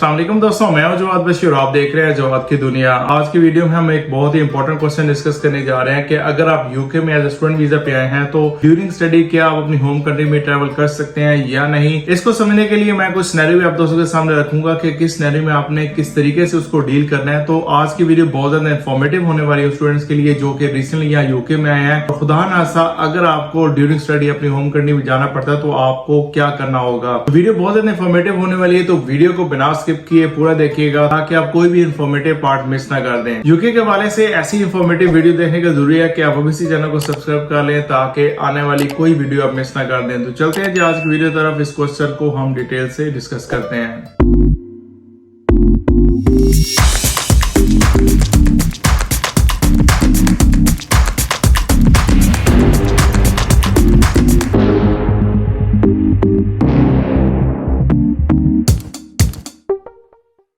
अस्सलामुअलैकुम दोस्तों, मैं हूं जवाद बशीर। आप देख रहे हैं जवाद की दुनिया। आज की वीडियो में हम एक बहुत ही इंपॉर्टेंट क्वेश्चन डिस्कस करने जा रहे हैं कि अगर आप यूके में एज स्टूडेंट वीजा पे आए हैं तो ड्यूरिंग स्टडी क्या आप अपनी होम कंट्री में ट्रैवल कर सकते हैं या नहीं। इसको समझने के लिए मैं कुछ सिनेरियो भी आप दोस्तों के सामने रखूंगा कि किस सिनेरियो में आपने किस तरीके से उसको डील करना है। तो आज की वीडियो बहुत ज्यादा इन्फॉर्मेटिव होने वाली है स्टूडेंट्स के लिए जो कि रिसेंटली यहाँ यूके में आए हैं। खुदा ना खास्ता अगर आपको ड्यूरिंग स्टडी अपनी होम कंट्री में जाना पड़ता है तो आपको क्या करना होगा। वीडियो बहुत ज्यादा इन्फॉर्मेटिव होने वाली है, तो वीडियो को बिना स्किप किए पूरा देखिएगा ताकि आप कोई भी इन्फॉर्मेटिव पार्ट मिस ना कर दें। यूके के हवाले से ऐसी इन्फॉर्मेटिव वीडियो देखने का जरूरी है कि आप अभी इसी चैनल को सब्सक्राइब कर लें ताकि आने वाली कोई वीडियो आप मिस ना कर दें। तो चलते हैं जी आज की वीडियो तरफ। इस क्वेश्चन को हम डिटेल से डिस्कस करते हैं।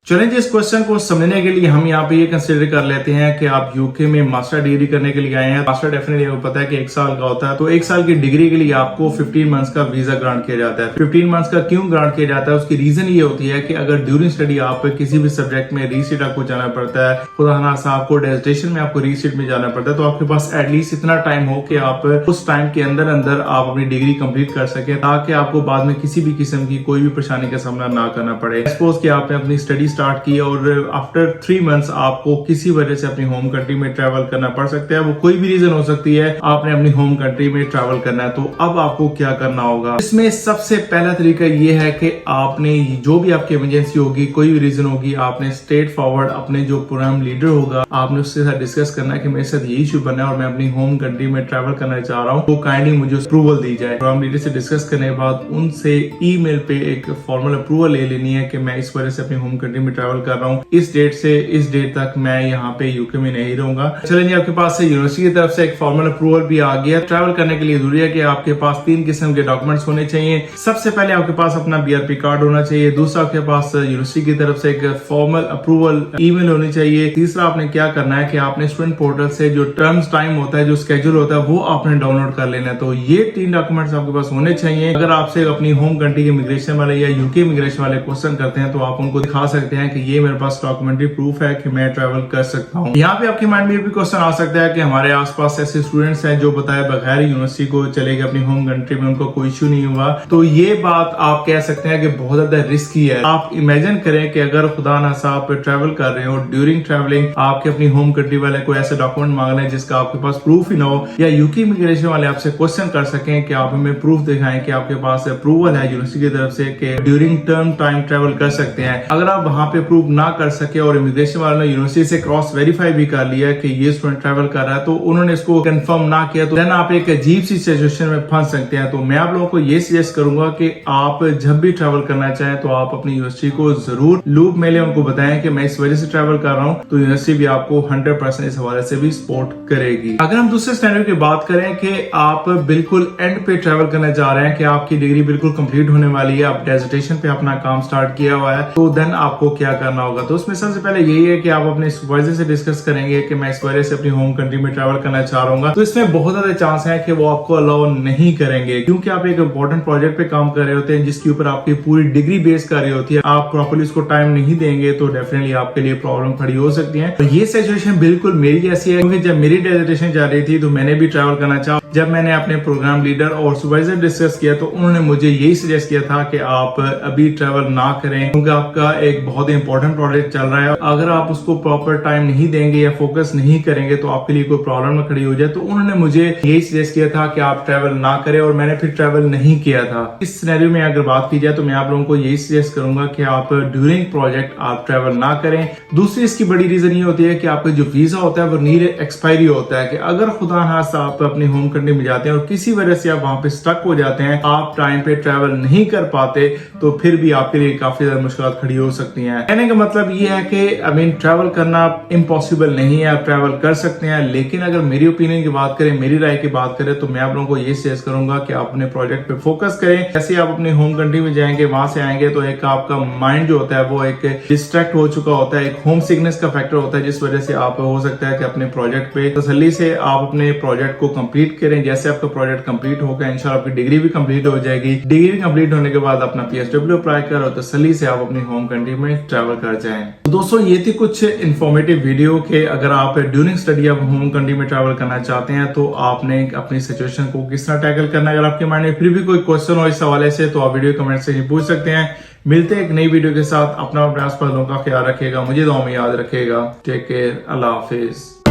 चलें जी, इस क्वेश्चन को समझने के लिए हम यहाँ पे ये कंसीडर कर लेते हैं कि आप यूके में मास्टर डिग्री करने के लिए आए हैं। मास्टर डेफिनेटली आपको पता है कि 1 साल का होता है, तो 1 साल की डिग्री के लिए आपको 15 मंथ्स का वीजा ग्रांट किया जाता है। 15 मंथ्स का क्यों ग्रांट किया जाता है, उसकी रीजन ये होती है कि अगर ड्यूरिंग स्टडी आप किसी भी सब्जेक्ट में रीसीट आपको जाना पड़ता है, खुदा ना खास्ता आपको डेजिटेशन में आपको रीसीट में जाना पड़ता है, तो आपके पास एटलीस्ट इतना टाइम हो कि आप उस टाइम के अंदर आप अपनी डिग्री कंप्लीट कर सके ताकि आपको बाद में किसी भी किस्म की कोई भी परेशानी का सामना ना करना पड़े। सपोज कि आपने अपनी स्टडी स्टार्ट की और आफ्टर 3 मंथ्स आपको किसी वजह से अपनी होम कंट्री में ट्रैवल करना पड़ सकता है। वो कोई भी रीजन हो सकती है, आपने अपनी होम कंट्री में ट्रैवल करना है। तो अब आपको क्या करना होगा। इसमें सबसे पहला तरीका ये है कि आपने जो भी आपकी इमरजेंसी होगी, कोई भी रीजन होगी, आपने स्ट्रेट फॉरवर्ड अपने जो प्रोग्राम लीडर होगा आपने उसके साथ डिस्कस करना है कि मेरे साथ ये इशू बना है और मैं अपनी होम कंट्री में ट्रैवल करना चाह रहा हूँ, तो काइंडली मुझे अप्रूवल दी जाए। प्रोग्राम लीडर से डिस्कस करने के बाद उनसे ईमेल पे एक फॉर्मल अप्रूवल ले लेनी है कि मैं इस वजह से अपनी होम कंट्री में ट्रैवल कर रहा हूँ, इस डेट से इस डेट तक मैं यहाँ पे यूके में नहीं रहूंगा। चलें जी, आपके पास से यूनिवर्सिटी की तरफ से एक फॉर्मल अप्रूवल भी आ गया। ट्रैवल करने के लिए जरूरी है कि आपके पास 3 किस्म के डॉक्यूमेंट्स होने चाहिए। सबसे पहले आपके पास अपना BRP कार्ड होना चाहिए। दूसरा आपके पास यूनिवर्सिटी की तरफ से एक फॉर्मल अप्रूवल ईमेल होनी चाहिए। तीसरा आपने क्या करना है कि आपने स्टूडेंट पोर्टल से जो टर्म्स टाइम होता है, जो स्केड्यूल होता है, वो आपने डाउनलोड कर लेना है। तो ये 3 डॉक्यूमेंट्स आपके पास होने चाहिए। अगर आपसे अपनी होम कंट्री के इमिग्रेशन वाले या यूके इमिग्रेशन वाले क्वेश्चन करते हैं तो आप उनको दिखा सकते हैं कि ये मेरे पास डॉक्यूमेंट्री प्रूफ है कि मैं ट्रैवल कर सकता हूँ। यहाँ पे आपके माइंड में भी क्वेश्चन आ सकता है कि हमारे आसपास ऐसे स्टूडेंट्स हैं जो बताए बगैर यूनिवर्सिटी को चले गए अपनी होम कंट्री में, उनको कोई इश्यू नहीं हुआ। तो ये बात आप कह सकते हैं कि बहुत ज्यादा रिस्की है। आप इमेजिन करें कि अगर खुदा ना खास्ता आप ट्रैवल कर रहे हो, ड्यूरिंग ट्रैवलिंग आपके अपनी होम कंट्री वाले कोई ऐसे डॉक्यूमेंट मांग रहे हैं जिसका आपके पास प्रूफ ही ना हो, या यूके इमिग्रेशन वाले आपसे क्वेश्चन कर सकें कि आप हमें प्रूफ दिखाएं कि आपके पास अप्रूवल है यूनिवर्सिटी की तरफ से कि ड्यूरिंग टर्म टाइम ट्रैवल कर सकते हैं। अगर आप वहां पे प्रूफ ना कर सके और इमिग्रेशन वालों ने यूनिवर्सिटी से क्रॉस वेरीफाई भी कर लिया कि ये स्टूडेंट ट्रैवल कर रहा है, तो उन्होंने इसको कंफर्म ना किया, तो देन आप एक अजीब सी सिचुएशन में फंस सकते हैं। तो मैं आप लोगों को ये सजेस्ट करूंगा कि आप जब भी ट्रैवल करना चाहें तो आप अपनी यूनिवर्सिटी को जरूर लूप में लें, उनको बताएं कि मैं इस वजह से ट्रैवल कर रहा हूं, तो यूनिवर्सिटी भी आपको 100% इस हवाले से भी सपोर्ट करेगी। अगर हम दूसरे स्टैंडर्ड की बात करें कि आप बिल्कुल एंड पे ट्रैवल करना चाह रहे हैं कि आपकी डिग्री बिल्कुल कंप्लीट होने वाली है, आप डेजिटेशन पे अपना काम स्टार्ट किया हुआ है, तो देन आपको क्या करना होगा। तो उसमें सबसे पहले यही है कि आप अपने सुपरवाइजर से डिस्कस करेंगे कि मैं इस वजह से अपनी होम कंट्री में ट्रैवल करना चाह रहा हूँ। तो इसमें बहुत ज्यादा चांस है कि वो आपको अलाउ नहीं करेंगे, क्योंकि आप एक इंपॉर्टेंट प्रोजेक्ट पे काम कर रहे होते हैं जिसके ऊपर आपकी पूरी डिग्री बेस कर रही होती है। आप प्रॉपर्ली उसको टाइम नहीं देंगे तो डेफिनेटली आपके लिए प्रॉब्लम खड़ी हो सकती है। तो ये सिचुएशन बिल्कुल मेरी जैसी है, क्योंकि जब मेरी डेजिटेशन जा रही थी तो मैंने भी ट्रैवल करना चाहा। जब मैंने अपने प्रोग्राम लीडर और सुपरवाइजर डिस्कस किया तो उन्होंने मुझे यही सजेस्ट किया था कि आप अभी ट्रैवल ना करें, क्योंकि आपका एक बहुत ही इंपॉर्टेंट प्रोजेक्ट चल रहा है। अगर आप उसको प्रॉपर टाइम नहीं देंगे या फोकस नहीं करेंगे तो आपके लिए कोई प्रॉब्लम ना खड़ी हो जाए। तो उन्होंने मुझे यही सजेस्ट किया था कि आप ट्रैवल ना करें, और मैंने फिर ट्रैवल नहीं किया था। इस सिनेरियो में अगर बात की जाए तो मैं आप लोगों को यही सजेस्ट करूंगा कि आप ड्यूरिंग प्रोजेक्ट आप ट्रैवल ना करें। दूसरी इसकी बड़ी रीजन ये होती है कि आपका जो वीजा होता है वो नीर एक्सपायरी होता है, कि अगर खुदा ना खास्ता आप अपनी होम कंट्री में जाते हैं और किसी वजह से आप वहां पे स्टक हो जाते हैं, आप टाइम पे ट्रैवल नहीं कर पाते, तो फिर भी आपके लिए काफी ज्यादा मुश्किलात खड़ी हो सकती हैं। कहने का मतलब ये है कि ट्रैवल करना इम्पॉसिबल नहीं है, आप ट्रैवल कर सकते हैं। लेकिन अगर मेरी ओपिनियन की बात करें, मेरी राय की बात करें, तो मैं आप लोगों को ये सजेस्ट करूंगा कि आप अपने प्रोजेक्ट पे फोकस करें। जैसे आप अपने होम कंट्री में जाएंगे, वहां से आएंगे तो एक आपका माइंड जो होता है वो एक डिस्ट्रैक्ट हो चुका होता है, एक होम सिकनेस का फैक्टर होता है, जिस वजह से आप हो सकता है कि अपने प्रोजेक्ट पे तसल्ली से आप अपने प्रोजेक्ट को कंप्लीट करें करें। जैसे आपका प्रोजेक्ट कंप्लीट होगा इंशाल्लाह आपकी डिग्री भी कंप्लीट हो जाएगी। डिग्री कंप्लीट होने के बाद अपना PSW अप्लाई करो, तसल्ली से आप अपनी होम कंट्री में ट्रैवल कर जाएं। तो दोस्तों ये थी कुछ इन्फॉर्मेटिव वीडियो के अगर आप ड्यूरिंग स्टडी आप होम कंट्री में ट्रैवल करना चाहते हैं तो आपने अपनी सिचुएशन को किस तरह टैकल करना है। अगर आपके माइंड में फिर भी कोई क्वेश्चन हो इस हवाले से तो आप वीडियो कमेंट से ही पूछ सकते हैं। मिलते हैं एक नई वीडियो के साथ। अपना अपने आस पास लोगों का ख्याल रखिएगा, मुझे दुआ में याद रखिएगा। टेक केयर, अल्लाह हाफिज।